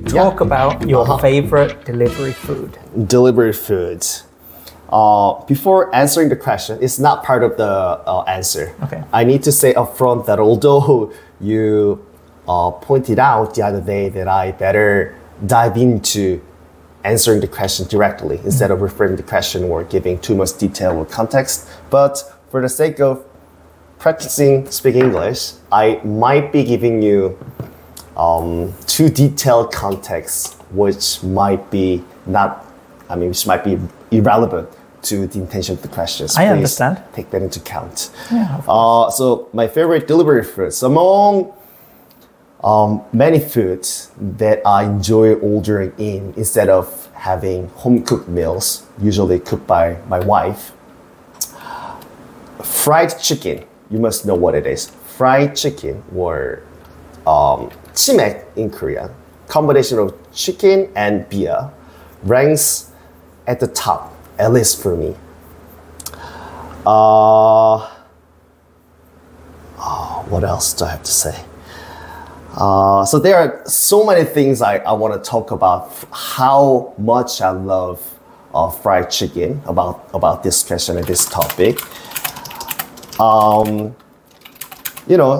Talk about your favorite delivery food. Delivery foods. Before answering the question, it's not part of the answer. Okay. I need to say upfront that although you pointed out the other day that I better dive into answering the question directly instead of referring the question or giving too much detail or context. But for the sake of practicing speaking English, I might be giving you too detailed context, which might be irrelevant to the intention of the questions. I understand. Take that into account. Yeah. So my favorite delivery foods among many foods that I enjoy ordering in instead of having home cooked meals, usually cooked by my wife. Fried chicken, you must know what it is. Fried chicken or chimek in Korean, combination of chicken and beer, ranks at the top, at least for me. What else do I have to say? So there are so many things I want to talk about, how much I love fried chicken, about this question and this topic.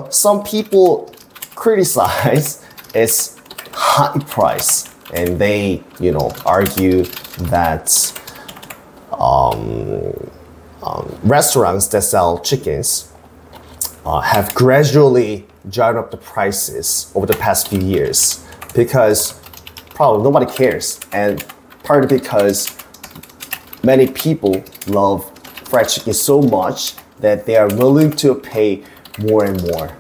Some people criticize its high price, and they, argue that restaurants that sell chickens have gradually driven up the prices over the past few years because probably nobody cares, and partly because many people love fried chicken so much that they are willing to pay more and more.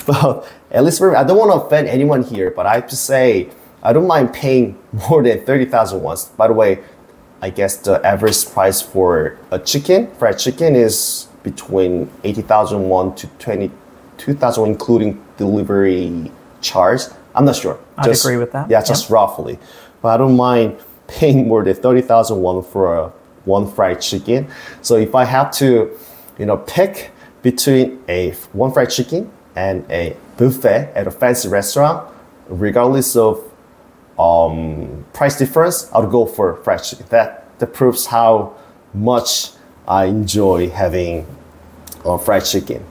But at least for me, I don't want to offend anyone here, but I have to say, I don't mind paying more than 30,000 won. By the way, I guess the average price for a fried chicken is between 80,000 won to 22,000 won, including delivery charge. I'm not sure. I'd agree with that. Yeah, just roughly. But I don't mind paying more than 30,000 won for one fried chicken. So if I have to, pick between one fried chicken and a buffet at a fancy restaurant, regardless of price difference, I'll go for fried chicken. That proves how much I enjoy having fried chicken.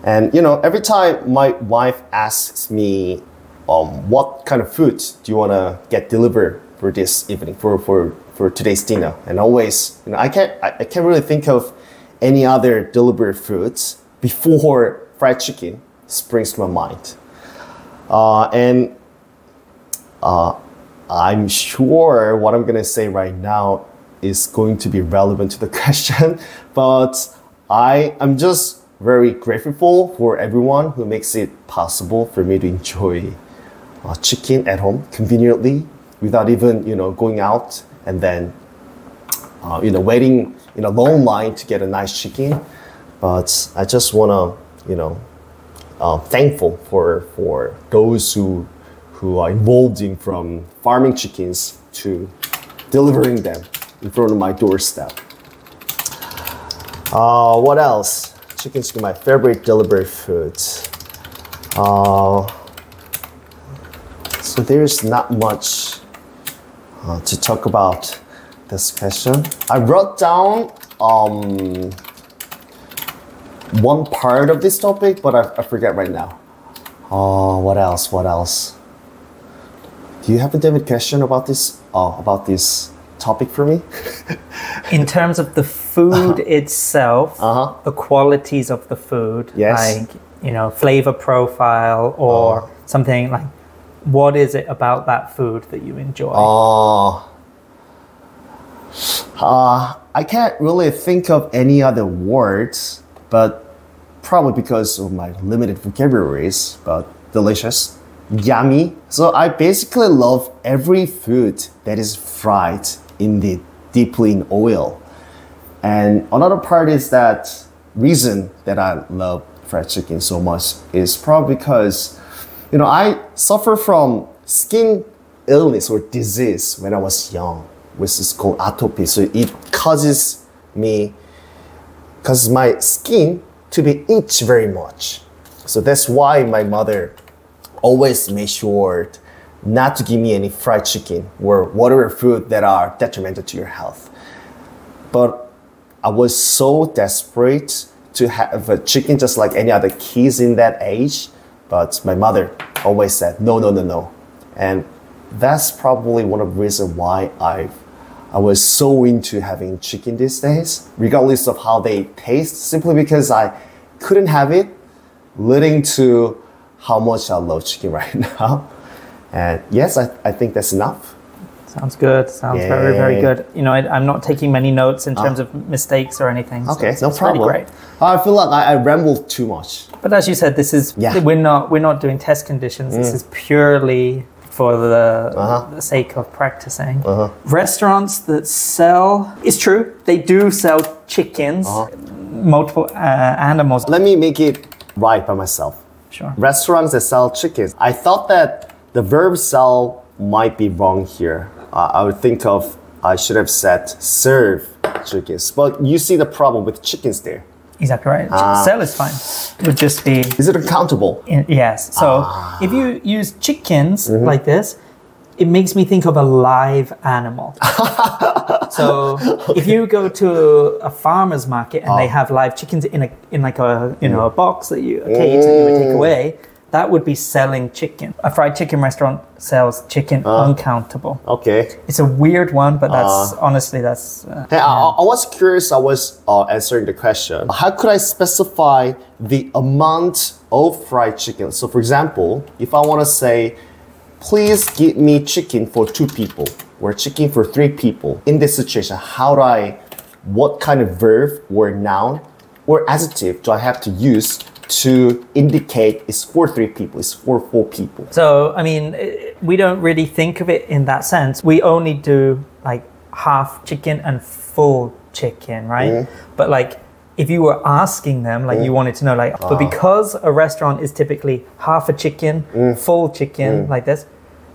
And every time my wife asks me, what kind of food do you want to get delivered for this evening, for today's dinner? And always, I can't really think of any other delivery foods before fried chicken springs to my mind. And I'm sure what I'm gonna say right now is going to be relevant to the question, but I'm just very grateful for everyone who makes it possible for me to enjoy chicken at home conveniently without even going out and then waiting in a long line to get a nice chicken. But I just wanna thankful for those who are involved in from farming chickens to delivering them in front of my doorstep. What else? Chicken's my favorite delivery food. So there's not much to talk about this question. I wrote down one part of this topic, but I forget right now. What else? Do you have a David question about this topic for me? In terms of the food itself, the qualities of the food, yes. like flavor profile or something like, what is it about that food that you enjoy? I can't really think of any other words, but probably because of my limited vocabularies, but delicious, yummy. So I basically love every food that is fried deeply in oil. And another part is that reason that I love fried chicken so much is probably because, I suffer from skin illness or disease when I was young, which is called atopy. So it causes my skin to be eat very much. So that's why my mother always made sure not to give me any fried chicken or whatever food that are detrimental to your health. But I was so desperate to have a chicken just like any other kids in that age. But my mother always said, no, no, no, no. And that's probably one of the reasons why I was so into having chicken these days, regardless of how they taste, simply because I couldn't have it, leading to how much I love chicken right now. And yes, I think that's enough. Sounds good. Sounds very, very good. You know, I'm not taking many notes in terms of mistakes or anything. So Okay, no it's problem. Really great. I feel like I rambled too much. But as you said, this is we're not doing test conditions. This is purely for the sake of practicing. Restaurants that sell, it's true, they do sell chickens, multiple animals. Let me make it right by myself. Sure. Restaurants that sell chickens. I thought that the verb sell might be wrong here. I would think I should have said serve chickens. But you see the problem with chickens there. Exactly right. Sell is fine. It would just be... Is it accountable? Yes. So if you use chickens like this, it makes me think of a live animal. So if you go to a farmer's market and they have live chickens in a box that a cage that you would take away, that would be selling chicken. A fried chicken restaurant sells chicken uncountable. Okay. It's a weird one, but that's honestly Hey, I was curious. I was answering the question. How could I specify the amount of fried chicken? So, for example, if I want to say, please give me chicken for 2 people or chicken for 3 people. In this situation, what kind of verb or noun or adjective do I have to use to indicate it's for 3 people, it's for 4 people? So, I mean, we don't really think of it in that sense. We only do like half chicken and full chicken, right? But like, if you were asking them, like you wanted to know, like, but because a restaurant is typically half a chicken, full chicken, like this,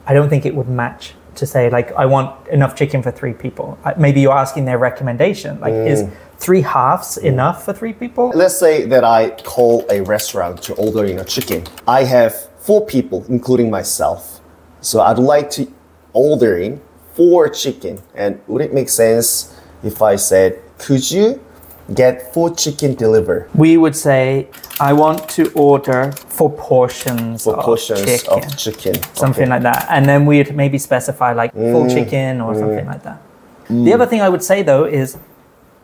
I don't think it would match to say, like, I want enough chicken for 3 people. Maybe you're asking their recommendation, like, is 3 halves enough for 3 people? Let's say that I call a restaurant to order in a chicken. I have 4 people, including myself. So I'd like to order in 4 chicken. And would it make sense if I said, could you get 4 chicken delivered? We would say, I want to order 4 portions, of chicken. Something like that. And then we'd maybe specify like full chicken or something like that. The other thing I would say though is,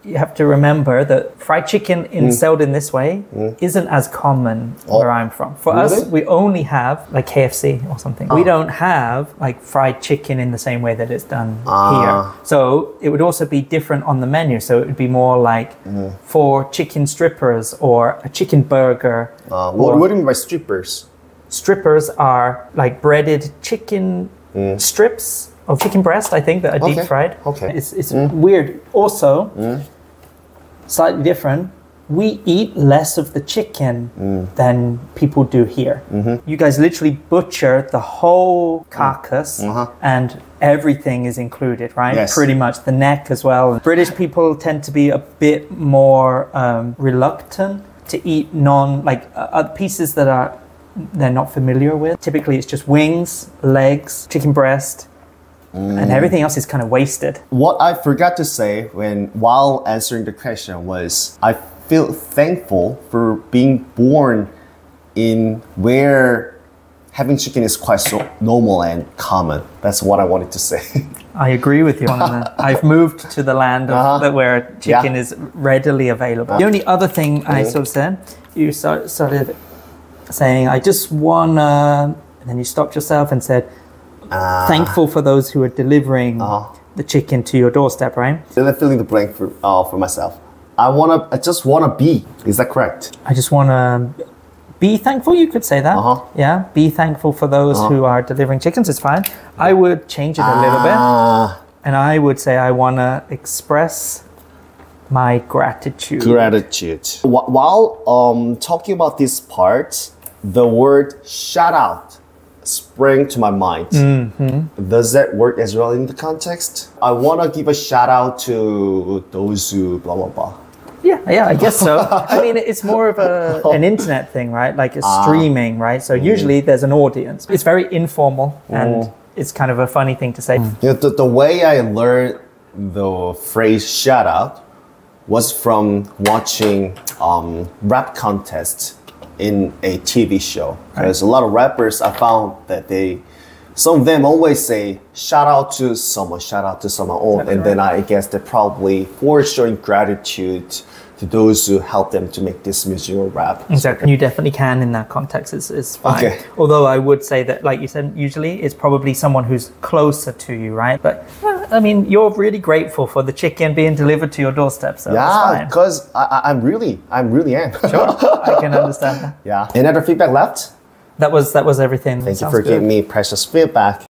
you have to remember that fried chicken sold in this way isn't as common where I'm from. For us, we only have like KFC or something. We don't have like fried chicken in the same way that it's done here. So it would also be different on the menu. So it would be more like 4 chicken strippers or a chicken burger. What do you mean by strippers? Strippers are like breaded chicken strips of chicken breast, I think, that are deep fried. Okay. It's weird. Also, slightly different, we eat less of the chicken than people do here. You guys literally butcher the whole carcass and everything is included, right? Yes. Pretty much, the neck as well. British people tend to be a bit more reluctant to eat pieces that they're not familiar with. Typically, it's just wings, legs, chicken breast, and everything else is kind of wasted. What I forgot to say while answering the question was, I feel thankful for being born in where having chicken is quite so normal and common. That's what I wanted to say. I agree with you on that. I've moved to the land where chicken is readily available. The only other thing I sort of said, you started saying, I just wanna, and then you stopped yourself and said, thankful for those who are delivering the chicken to your doorstep, right? I'm filling the blank for myself. I just wanna be. Is that correct? I just wanna be thankful. You could say that. Yeah, be thankful for those who are delivering chickens. It's fine. I would change it a little bit, and I would say I wanna express my gratitude. While talking about this part, the word shout out sprang to my mind. Does that work as well in the context? I want to give a shout out to those who blah blah blah. Yeah, I guess so. I mean, it's more of an internet thing, right? Like it's streaming, right? So usually there's an audience. It's very informal and it's kind of a funny thing to say. You know, the way I learned the phrase shout out was from watching rap contests in a TV show. Because a lot of rappers, I found that some of them always say shout out to someone, oh, and then I guess they're probably for showing gratitude to those who helped them to make this music or rap. Exactly. You definitely can in that context. It's fine. Okay. Although I would say that, like you said, usually it's probably someone who's closer to you, right? But I mean, you're really grateful for the chicken being delivered to your doorstep, so yeah, because I'm really am. Sure, I can understand that. Yeah. Any other feedback left? That was everything. Thank you for giving me precious feedback.